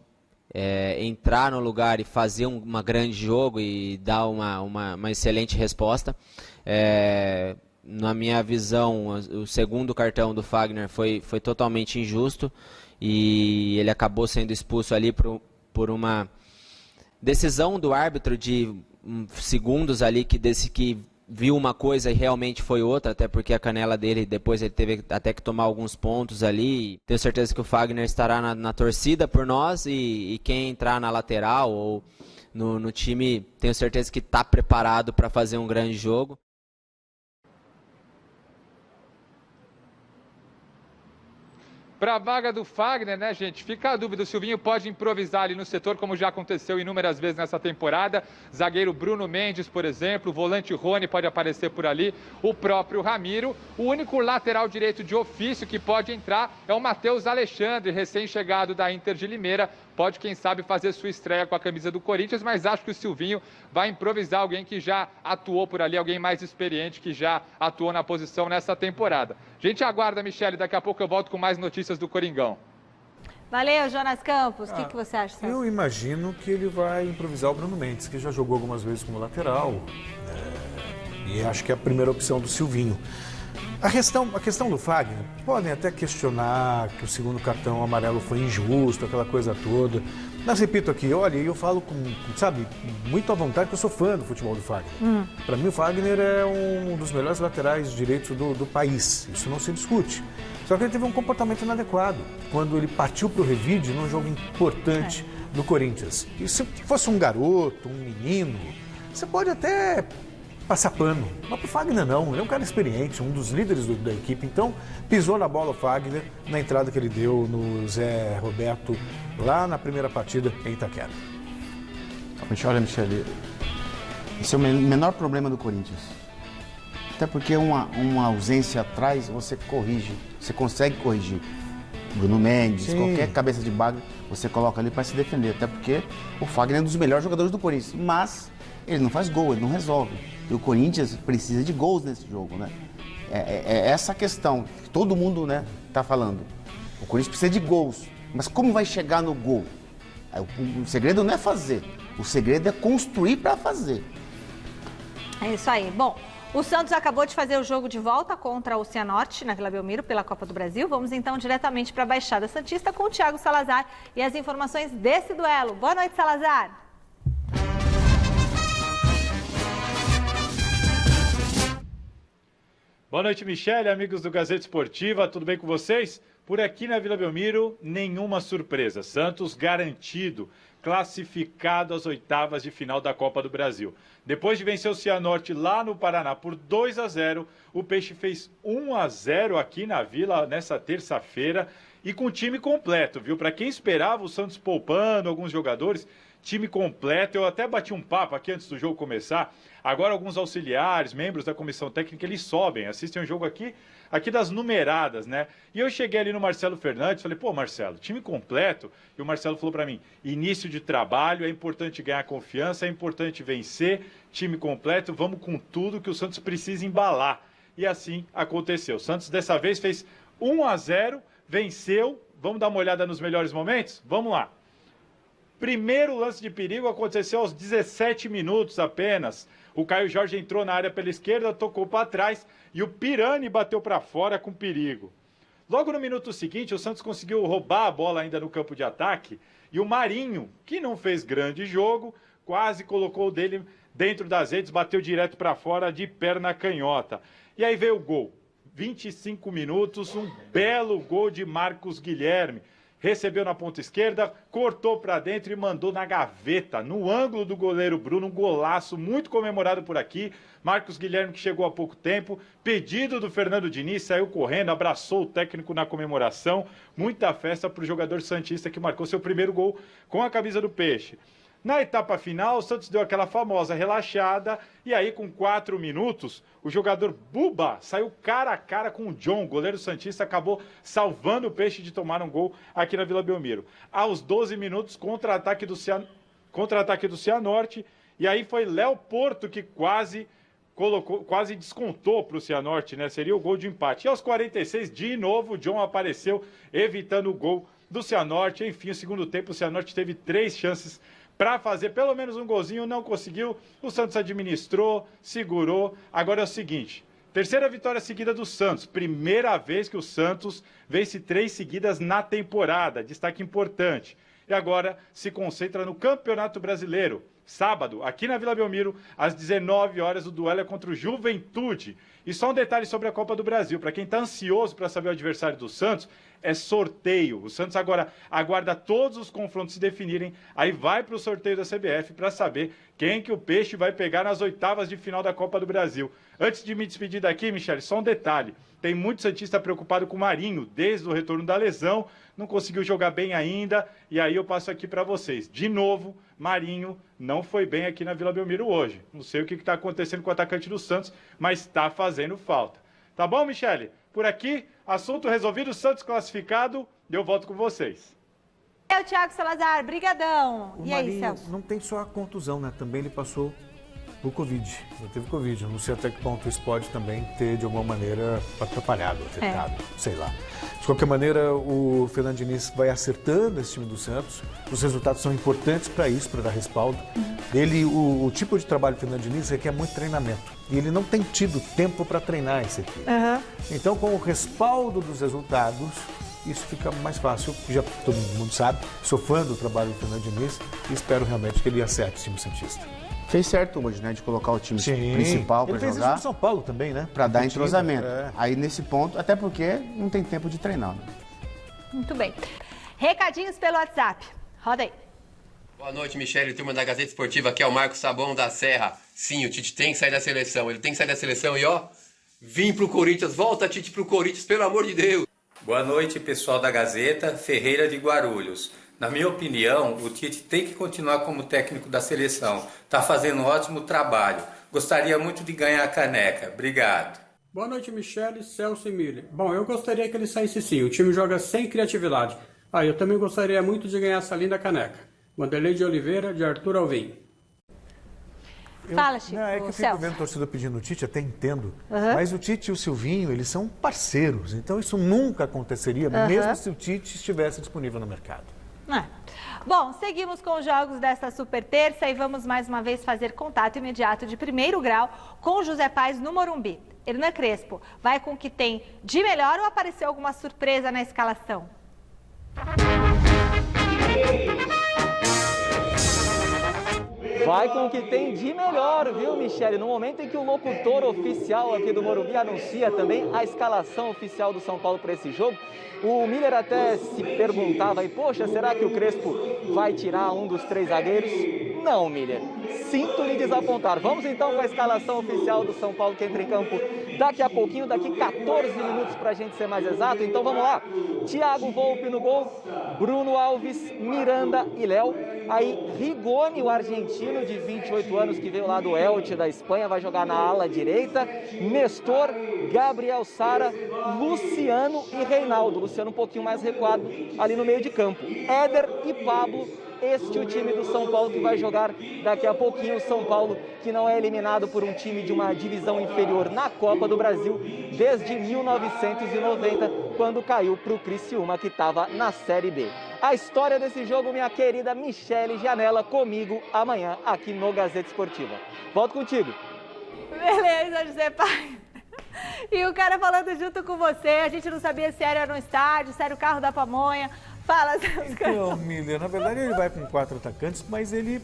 entrar no lugar e fazer um grande jogo e dar uma excelente resposta. Na minha visão, o segundo cartão do Fagner foi totalmente injusto e ele acabou sendo expulso ali por uma decisão do árbitro de segundos ali que viu uma coisa e realmente foi outra, até porque a canela dele, depois ele teve até que tomar alguns pontos ali. Tenho certeza que o Fagner estará na torcida por nós e quem entrar na lateral ou no time, tenho certeza que está preparado para fazer um grande jogo. Para a vaga do Fagner, né, gente? Fica a dúvida, o Silvinho pode improvisar ali no setor, como já aconteceu inúmeras vezes nessa temporada. Zagueiro Bruno Mendes, por exemplo, o volante Rony pode aparecer por ali, o próprio Ramiro. O único lateral direito de ofício que pode entrar é o Matheus Alexandre, recém-chegado da Inter de Limeira. Pode, quem sabe, fazer sua estreia com a camisa do Corinthians, mas acho que o Silvinho vai improvisar alguém que já atuou por ali, alguém mais experiente que já atuou na posição nessa temporada. A gente aguarda, Michele, daqui a pouco eu volto com mais notícias do Coringão. Valeu, Jonas Campos. O que você acha, Celso? Eu imagino que ele vai improvisar o Bruno Mendes, que já jogou algumas vezes como lateral. E acho que é a primeira opção do Silvinho. A questão do Fagner, podem até questionar que o segundo cartão amarelo foi injusto, aquela coisa toda. Mas repito aqui, olha, eu falo com muito à vontade, que eu sou fã do futebol do Fagner. Para mim o Fagner é um dos melhores laterais direitos do país, isso não se discute. Só que ele teve um comportamento inadequado quando ele partiu para o revide num jogo importante do Corinthians. E se fosse um garoto, um menino, você pode até passar pano, mas pro Fagner não, ele é um cara experiente, um dos líderes da equipe, então pisou na bola o Fagner na entrada que ele deu no Zé Roberto lá na primeira partida em Itaquera. Olha, Michele, esse é o menor problema do Corinthians, até porque uma ausência atrás você corrige, você consegue corrigir. Bruno Mendes, qualquer cabeça de bagre, você coloca ali para se defender, até porque o Fagner é um dos melhores jogadores do Corinthians, mas ele não faz gol, ele não resolve. E o Corinthians precisa de gols nesse jogo, né? É essa questão que todo mundo, né, tá falando. O Corinthians precisa de gols, mas como vai chegar no gol? O segredo não é fazer, o segredo é construir para fazer. É isso aí. Bom, o Santos acabou de fazer o jogo de volta contra o Cianorte na Vila Belmiro pela Copa do Brasil. Vamos então diretamente para a Baixada Santista com o Thiago Salazar e as informações desse duelo. Boa noite, Salazar. Boa noite, Michele, amigos do Gazeta Esportiva, tudo bem com vocês? Por aqui na Vila Belmiro, nenhuma surpresa. Santos garantido, classificado às oitavas de final da Copa do Brasil. Depois de vencer o Cianorte lá no Paraná por 2-0, o Peixe fez 1-0 aqui na Vila nessa terça-feira e com o time completo, viu? Para quem esperava o Santos poupando alguns jogadores, time completo. Eu até bati um papo aqui antes do jogo começar. Agora alguns auxiliares, membros da comissão técnica, eles sobem, assistem o jogo aqui das numeradas, né? E eu cheguei ali no Marcelo Fernandes, falei, pô, Marcelo, time completo. E o Marcelo falou para mim, início de trabalho, é importante ganhar confiança, é importante vencer, time completo, vamos com tudo que o Santos precisa embalar. E assim aconteceu. O Santos dessa vez fez 1-0, venceu. Vamos dar uma olhada nos melhores momentos? Vamos lá. Primeiro lance de perigo aconteceu aos 17 minutos apenas. O Caio Jorge entrou na área pela esquerda, tocou para trás e o Pirani bateu para fora com perigo. Logo no minuto seguinte, o Santos conseguiu roubar a bola ainda no campo de ataque e o Marinho, que não fez grande jogo, quase colocou o dele dentro das redes, bateu direto para fora de perna canhota. E aí veio o gol. 25 minutos, um belo gol de Marcos Guilherme. Recebeu na ponta esquerda, cortou para dentro e mandou na gaveta, no ângulo do goleiro Bruno, um golaço muito comemorado por aqui. Marcos Guilherme, que chegou há pouco tempo, pedido do Fernando Diniz, saiu correndo, abraçou o técnico na comemoração. Muita festa para o jogador santista que marcou seu primeiro gol com a camisa do Peixe. Na etapa final, o Santos deu aquela famosa relaxada e aí com 4 minutos, o jogador Buba saiu cara a cara com o John, goleiro santista, acabou salvando o Peixe de tomar um gol aqui na Vila Belmiro. Aos 12 minutos, contra-ataque do Cianorte, e aí foi Léo Porto que quase descontou para o Cianorte, né? Seria o gol de empate. E aos 46, de novo, o John apareceu evitando o gol do Cianorte. Enfim, no segundo tempo, o Cianorte teve 3 chances para fazer pelo menos um golzinho, não conseguiu. O Santos administrou, segurou. Agora é o seguinte, terceira vitória seguida do Santos. Primeira vez que o Santos vence 3 seguidas na temporada. Destaque importante. E agora se concentra no Campeonato Brasileiro. Sábado, aqui na Vila Belmiro, às 19 horas, o duelo é contra o Juventude. E só um detalhe sobre a Copa do Brasil. Para quem está ansioso para saber o adversário do Santos, é sorteio. O Santos agora aguarda todos os confrontos se definirem, aí vai para o sorteio da CBF para saber quem que o Peixe vai pegar nas oitavas de final da Copa do Brasil. Antes de me despedir daqui, Michele, só um detalhe. Tem muito santista preocupado com o Marinho, desde o retorno da lesão, não conseguiu jogar bem ainda, e aí eu passo aqui para vocês. De novo, Marinho não foi bem aqui na Vila Belmiro hoje. Não sei o que está acontecendo com o atacante do Santos, mas está fazendo falta. Tá bom, Michele? Por aqui, assunto resolvido, Santos classificado, eu volto com vocês. O Thiago Salazar, brigadão. O e aí, Marinho Celso? não tem só a contusão, né? Também ele passou por Covid. Ele teve Covid. Eu não sei até que ponto isso pode também ter, de alguma maneira, atrapalhado, afetado, sei lá. De qualquer maneira, o Fernando Diniz vai acertando esse time do Santos. Os resultados são importantes para isso, para dar respaldo. O tipo de trabalho do Fernando Diniz requer muito treinamento. E ele não tem tido tempo para treinar esse equipe. Então, com o respaldo dos resultados, isso fica mais fácil. Já todo mundo sabe, sou fã do trabalho do Fernando Diniz e espero realmente que ele acerte o time santista. Fez certo hoje, né, de colocar o time principal para jogar. Ele fez isso no São Paulo também, né? Para dar entrosamento. Aí nesse ponto, até porque não tem tempo de treinar. Né? Muito bem. Recadinhos pelo WhatsApp. Roda aí. Boa noite, Michele, turma da Gazeta Esportiva. Aqui é o Marcos Sabão da Serra. Sim, o Tite tem que sair da seleção. Ele tem que sair da seleção e vim pro Corinthians. Volta, Tite, pro Corinthians, pelo amor de Deus. Boa noite, pessoal da Gazeta, Ferreira de Guarulhos. Na minha opinião, o Tite tem que continuar como técnico da seleção. Está fazendo um ótimo trabalho. Gostaria muito de ganhar a caneca. Obrigado. Boa noite, Michele, Celso e Miller. Bom, eu gostaria que ele saísse sim. O time joga sem criatividade. Eu também gostaria muito de ganhar essa linda caneca. Wanderlei de Oliveira, de Arthur Alvim. Fala, Chico. Não, é que eu fico vendo o torcedor pedindo o Tite, até entendo. Mas o Tite e o Silvinho, eles são parceiros. Então isso nunca aconteceria, mesmo se o Tite estivesse disponível no mercado. Bom, seguimos com os jogos desta super terça e vamos mais uma vez fazer contato imediato de primeiro grau com José Paes no Morumbi. Hernan Crespo, vai com o que tem de melhor ou apareceu alguma surpresa na escalação? Vai com o que tem de melhor, viu, Michele? No momento em que o locutor oficial aqui do Morumbi anuncia também a escalação oficial do São Paulo para esse jogo, o Miller até se perguntava aí, poxa, será que o Crespo vai tirar um dos 3 zagueiros? Não, Miller, sinto lhe desapontar. Vamos então com a escalação oficial do São Paulo que entra em campo daqui a pouquinho, daqui 14 minutos para a gente ser mais exato. Então vamos lá, Thiago Volpi no gol, Bruno Alves, Miranda e Léo. Aí Rigoni, o argentino de 28 anos que veio lá do Elche da Espanha, vai jogar na ala direita. Nestor, Gabriel Sara, Luciano e Reinaldo. Luciano um pouquinho mais recuado ali no meio de campo. Éder e Pablo. Este é o time do São Paulo que vai jogar daqui a pouquinho. O São Paulo que não é eliminado por um time de uma divisão inferior na Copa do Brasil desde 1990, quando caiu para o Criciúma, que estava na Série B. A história desse jogo, minha querida Michele Janela, comigo amanhã aqui no Gazeta Esportiva. Volto contigo. Beleza, José Paes. E o cara falando junto com você, a gente não sabia se era no estádio, se era o carro da pamonha. Fala, Então, Miller, na verdade ele vai com 4 atacantes, mas ele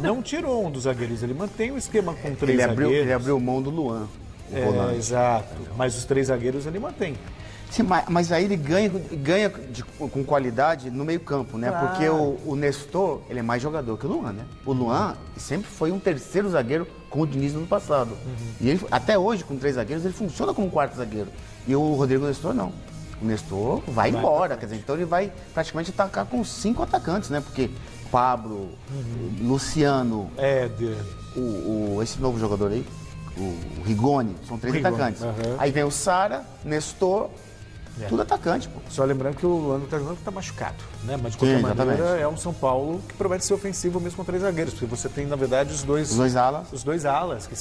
não tirou um dos zagueiros, ele mantém o esquema com 3 zagueiros. Ele abriu mão do Luan. Exato, mas os 3 zagueiros ele mantém. Sim, mas aí ele ganha com qualidade no meio campo, né? Claro. Porque o Nestor, ele é mais jogador que o Luan, né? O Luan sempre foi um terceiro zagueiro com o Diniz no ano passado. E ele, até hoje, com 3 zagueiros, ele funciona como 4º zagueiro. E o Rodrigo Nestor, não. O Nestor vai embora, quer dizer, então ele vai praticamente atacar com 5 atacantes, né? Porque Pablo, Luciano, Éder, esse novo jogador aí, o Rigoni, são 3 atacantes. Aí vem o Sara, Nestor, tudo atacante, pô. Só lembrando que o Luan está machucado, né? Mas de qualquer maneira é um São Paulo que promete ser ofensivo mesmo com 3 zagueiros, porque você tem, na verdade, os dois alas que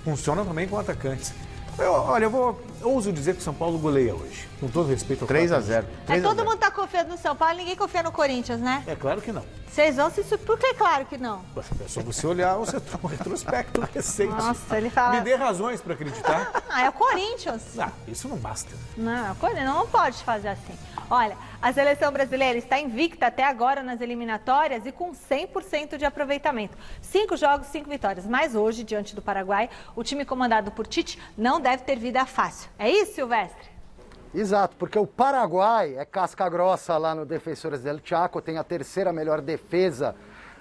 funcionam também como atacantes. Eu ouso dizer que o São Paulo goleia hoje, com todo respeito ao 3-0. Todo mundo tá confiando no São Paulo, ninguém confia no Corinthians, né? É claro que não. Vocês vão se... Por que claro que não? É só você olhar o retrospecto recente. Nossa, ele fala... Me dê razões para acreditar. É o Corinthians. Isso não basta. Não, o Corinthians não pode fazer assim. Olha, a seleção brasileira está invicta até agora nas eliminatórias e com 100% de aproveitamento. 5 jogos, 5 vitórias. Mas hoje, diante do Paraguai, o time comandado por Tite não deve ter vida fácil. É isso, Silvestre? Exato, porque o Paraguai é casca grossa lá no Defensores del Chaco, tem a 3ª melhor defesa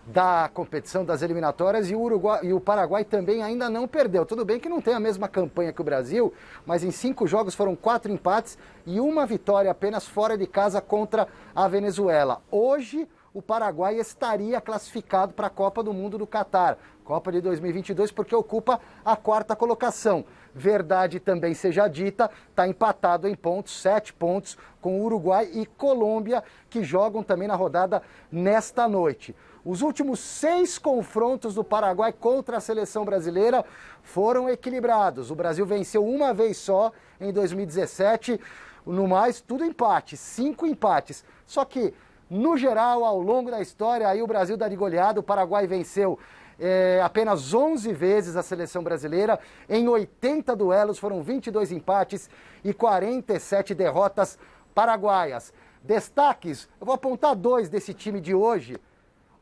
da competição das eliminatórias e o Paraguai também ainda não perdeu. Tudo bem que não tem a mesma campanha que o Brasil, mas em 5 jogos foram 4 empates e 1 vitória apenas fora de casa contra a Venezuela. Hoje o Paraguai estaria classificado para a Copa do Mundo do Catar, Copa de 2022, porque ocupa a 4ª colocação. Verdade também seja dita, está empatado em pontos, 7 pontos, com Uruguai e Colômbia, que jogam também na rodada nesta noite. Os últimos 6 confrontos do Paraguai contra a seleção brasileira foram equilibrados. O Brasil venceu uma vez só em 2017, no mais tudo empate, 5 empates. Só que, no geral, ao longo da história, aí o Brasil dá de goleada, o Paraguai venceu apenas 11 vezes a seleção brasileira, em 80 duelos foram 22 empates e 47 derrotas paraguaias. Destaques, eu vou apontar 2 desse time de hoje.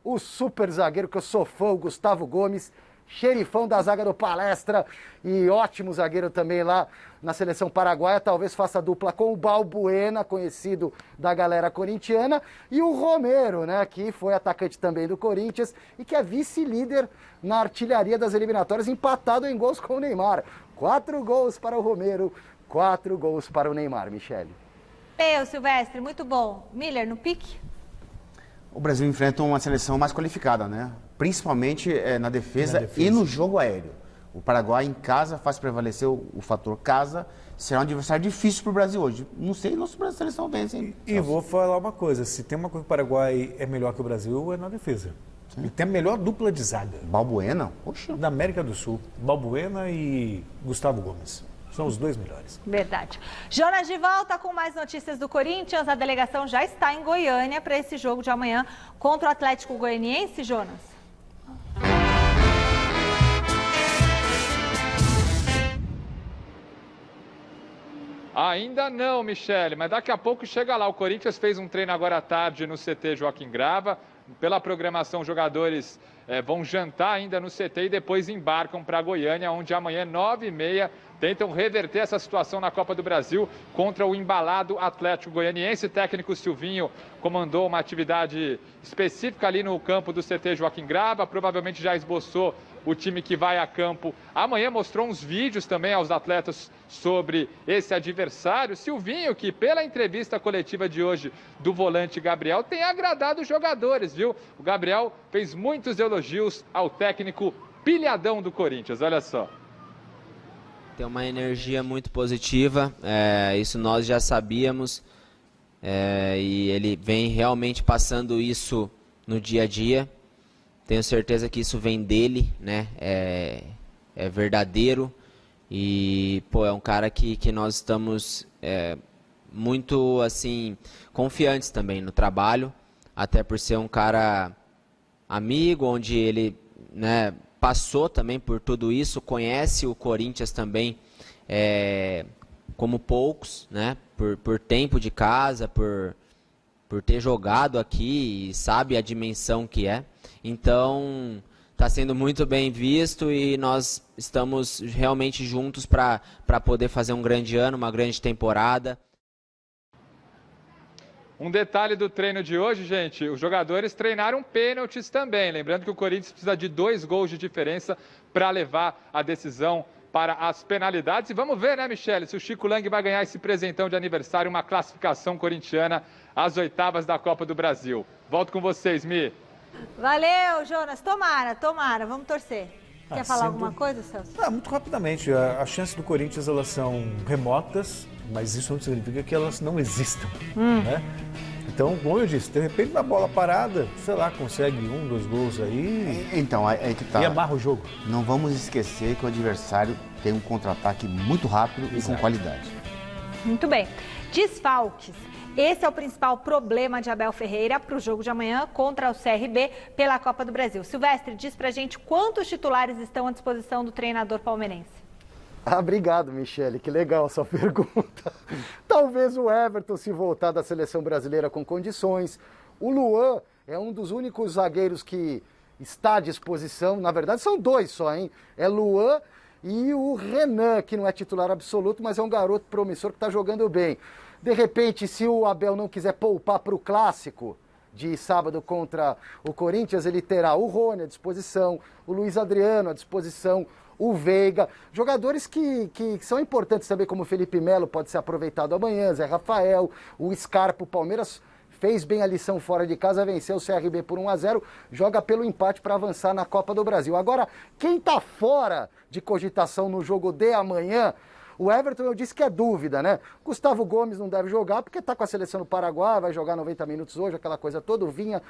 O super zagueiro que eu sou fã, o Gustavo Gomes, xerifão da zaga do Palestra e ótimo zagueiro também lá na seleção paraguaia, talvez faça dupla com o Balbuena, conhecido da galera corintiana, e o Romero, né, que foi atacante também do Corinthians e que é vice-líder na artilharia das eliminatórias, empatado em gols com o Neymar. 4 gols para o Romero, 4 gols para o Neymar, Michele. Silvestre, muito bom. Miller, no pique? O Brasil enfrenta uma seleção mais qualificada, né? Principalmente na defesa e no jogo aéreo. O Paraguai em casa faz prevalecer o fator casa. Será um adversário difícil para o Brasil hoje. Não sei, nossa seleção vence, hein? E vou falar uma coisa, se tem uma coisa que o Paraguai é melhor que o Brasil, é na defesa. Ele tem a melhor dupla de zaga. Balbuena? Poxa. Da América do Sul. Balbuena e Gustavo Gomes. São os 2 melhores. Verdade. Jonas de volta com mais notícias do Corinthians. A delegação já está em Goiânia para esse jogo de amanhã contra o Atlético Goianiense, Jonas. Ainda não, Michele, mas daqui a pouco chega lá. O Corinthians fez um treino agora à tarde no CT Joaquim Grava. Pela programação, os jogadores vão jantar ainda no CT e depois embarcam para Goiânia, onde amanhã, 9h30, tentam reverter essa situação na Copa do Brasil contra o embalado Atlético Goianiense. O técnico Silvinho comandou uma atividade específica ali no campo do CT Joaquim Grava, provavelmente já esboçou o time que vai a campo. Amanhã mostrou uns vídeos também aos atletas sobre esse adversário. Silvinho, que pela entrevista coletiva de hoje do volante Gabriel, tem agradado os jogadores, viu? O Gabriel fez muitos elogios ao técnico pilhadão do Corinthians, olha só. Tem uma energia muito positiva, isso nós já sabíamos, e ele vem realmente passando isso no dia a dia. Tenho certeza que isso vem dele, né? É verdadeiro e é um cara que nós estamos muito assim confiantes também no trabalho, até por ser um cara amigo, onde ele, né, passou também por tudo isso, conhece o Corinthians também como poucos, né? Por tempo de casa, por ter jogado aqui e sabe a dimensão que é. Então, está sendo muito bem visto e nós estamos realmente juntos para poder fazer um grande ano, uma grande temporada. Um detalhe do treino de hoje, gente, os jogadores treinaram pênaltis também. Lembrando que o Corinthians precisa de 2 gols de diferença para levar a decisão para as penalidades. E vamos ver, né, Michele, se o Chico Lang vai ganhar esse presentão de aniversário, uma classificação corintiana às oitavas da Copa do Brasil. Volto com vocês, Mi. Valeu, Jonas. Tomara. Vamos torcer. Quer falar alguma coisa, Celso? Muito rapidamente. A chance do Corinthians, elas são remotas, mas isso não significa que elas não existam, né? Então, como eu disse, de repente uma bola parada, sei lá, consegue 1, 2 gols aí. Então, aí que tá. E amarra o jogo. Não vamos esquecer que o adversário tem um contra-ataque muito rápido e com qualidade. Muito bem. Desfalques. Esse é o principal problema de Abel Ferreira para o jogo de amanhã contra o CRB pela Copa do Brasil. Silvestre, diz pra gente quantos titulares estão à disposição do treinador palmeirense. Obrigado, Michele. Que legal essa pergunta. Talvez o Everton, se voltar da seleção brasileira com condições. O Luan é um dos únicos zagueiros que está à disposição. Na verdade, são 2 só, hein? É Luan e o Renan, que não é titular absoluto, mas é um garoto promissor que está jogando bem. De repente, se o Abel não quiser poupar para o clássico de sábado contra o Corinthians, ele terá o Rony à disposição, o Luiz Adriano à disposição, o Veiga, jogadores que são importantes também, como o Felipe Melo pode ser aproveitado amanhã, Zé Rafael, o Scarpa. O Palmeiras fez bem a lição fora de casa, venceu o CRB por 1-0, joga pelo empate para avançar na Copa do Brasil. Agora, quem está fora de cogitação no jogo de amanhã, o Everton, eu disse que é dúvida, né? Gustavo Gomes não deve jogar porque está com a seleção do Paraguai, vai jogar 90 minutos hoje, aquela coisa toda. O Vinha,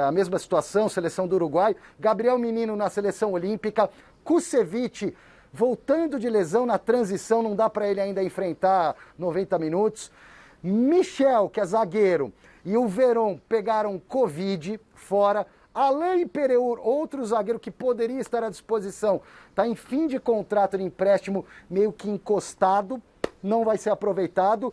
a mesma situação, seleção do Uruguai. Gabriel Menino na seleção olímpica. Kusevich voltando de lesão na transição, não dá para ele ainda enfrentar 90 minutos. Michel, que é zagueiro, e o Verón pegaram Covid fora. Alain Pereur, outro zagueiro que poderia estar à disposição, está em fim de contrato de empréstimo, meio que encostado, não vai ser aproveitado.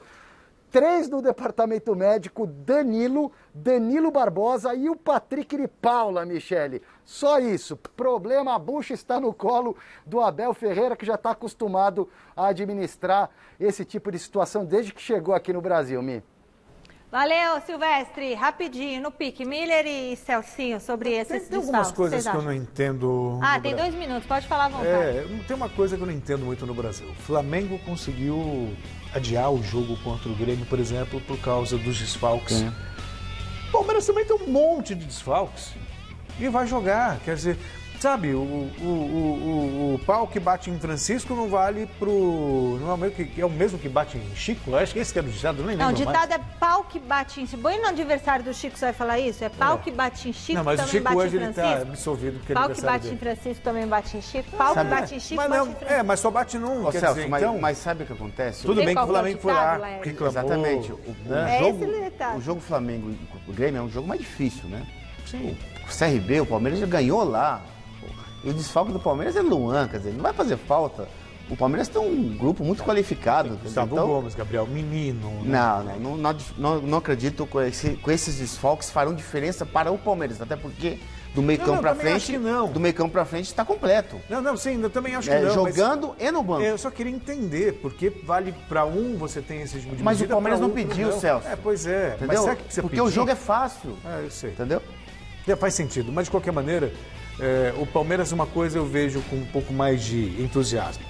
3 no departamento médico, Danilo Barbosa e o Patrick de Paula, Michele. Só isso. Problema, a bucha está no colo do Abel Ferreira, que já está acostumado a administrar esse tipo de situação desde que chegou aqui no Brasil, Mi. Valeu, Silvestre. Rapidinho, no pique. Miller e Celcinho sobre esses Tem algumas coisas que eu não entendo. Tem 2 minutos, pode falar à vontade. Tem uma coisa que eu não entendo muito no Brasil. O Flamengo conseguiu adiar o jogo contra o Grêmio, por exemplo, por causa dos desfalques. O Palmeiras também tem um monte de desfalques e vai jogar. Quer dizer, sabe, o pau que bate em Francisco não vale pro... Não é o mesmo que bate em Chico? Eu acho que esse que era o ditado, nem lembro mais. Não, o ditado é pau que bate em Chico. Bem no aniversário do Chico você vai falar isso? É pau que bate em Chico, não, mas também o Chico bate hoje em Francisco. Ele tá absolvido porque Pau que bate dele. em Francisco também bate em Chico. Pau que bate em Chico, mas bate em Francisco. mas só bate num, quer Celso, dizer, mas sabe o que acontece? Tudo bem que o Flamengo foi lá, reclamou. Exatamente. O jogo Flamengo e o Grêmio é um jogo mais difícil, né? Sim. O CRB, o Palmeiras já ganhou lá. E o desfalque do Palmeiras é Luan, quer dizer, não vai fazer falta. O Palmeiras tem um grupo muito qualificado. Gustavo Gomes, Gabriel Menino. Não acredito que esses desfalques farão diferença para o Palmeiras, até porque do meio campo para frente, do meio campo para frente está completo. Sim, eu também acho que não. Jogando e no banco. Eu só queria entender, porque vale para um, você tem esse tipo de Mas o Palmeiras não pediu, Celso. Pois é. Entendeu? Mas sabe que você porque pediu? o jogo é fácil. Eu sei. Entendeu? Faz sentido, mas de qualquer maneira, o Palmeiras, uma coisa eu vejo com um pouco mais de entusiasmo.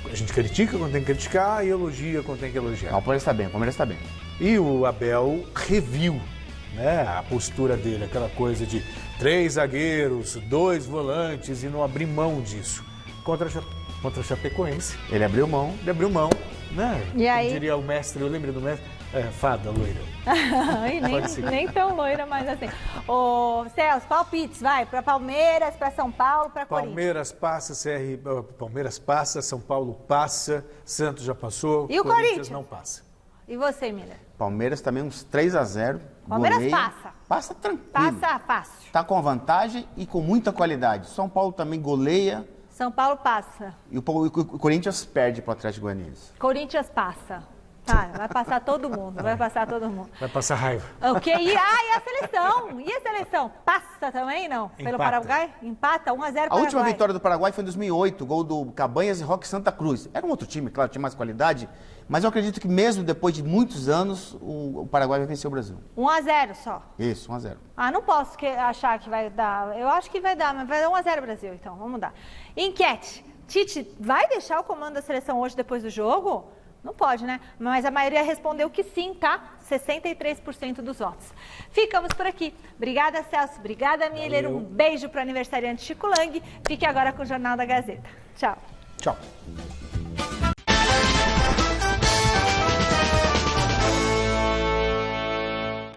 A gente critica quando tem que criticar e elogia quando tem que elogiar. O Palmeiras está bem, E o Abel reviu, né, a postura dele, aquela coisa de 3 zagueiros, 2 volantes e não abrir mão disso. Contra a Chapecoense. Ele abriu mão, né? E aí? Como diria o mestre, eu lembro do mestre, fada loira. nem tão loira, mas assim. Ô, Celso, palpites, vai, para Palmeiras, para São Paulo, para Corinthians. Palmeiras passa, São Paulo passa, Santos já passou, e o Corinthians não passa. E você, Miller? Palmeiras também uns 3-0. Palmeiras goleia, passa. Passa tranquilo. Passa fácil. Tá com vantagem e com muita qualidade. São Paulo também goleia, São Paulo passa. E o Corinthians perde para o Atlético Goianiense. Corinthians passa. Tá, vai passar todo mundo, vai passar todo mundo. Vai passar raiva. Ok, e a seleção? E a seleção? Passa também, não? Pelo Empata. Paraguai? Empata, 1-0 Paraguai. A última vitória do Paraguai foi em 2008, gol do Cabanhas e Roque Santa Cruz. Era um outro time, claro, tinha mais qualidade, mas eu acredito que mesmo depois de muitos anos, o Paraguai vai vencer o Brasil. 1-0 só. Isso, 1-0. Ah, não posso achar que vai dar. Eu acho que vai dar, mas vai dar 1-0 Brasil, então, vamos dar. Enquete. Tite vai deixar o comando da seleção hoje depois do jogo? Não pode, né? Mas a maioria respondeu que sim, tá? 63% dos votos. Ficamos por aqui. Obrigada, Celso. Obrigada, Miller. Um beijo para o aniversariante Chico Lang. Fique agora com o Jornal da Gazeta. Tchau. Tchau.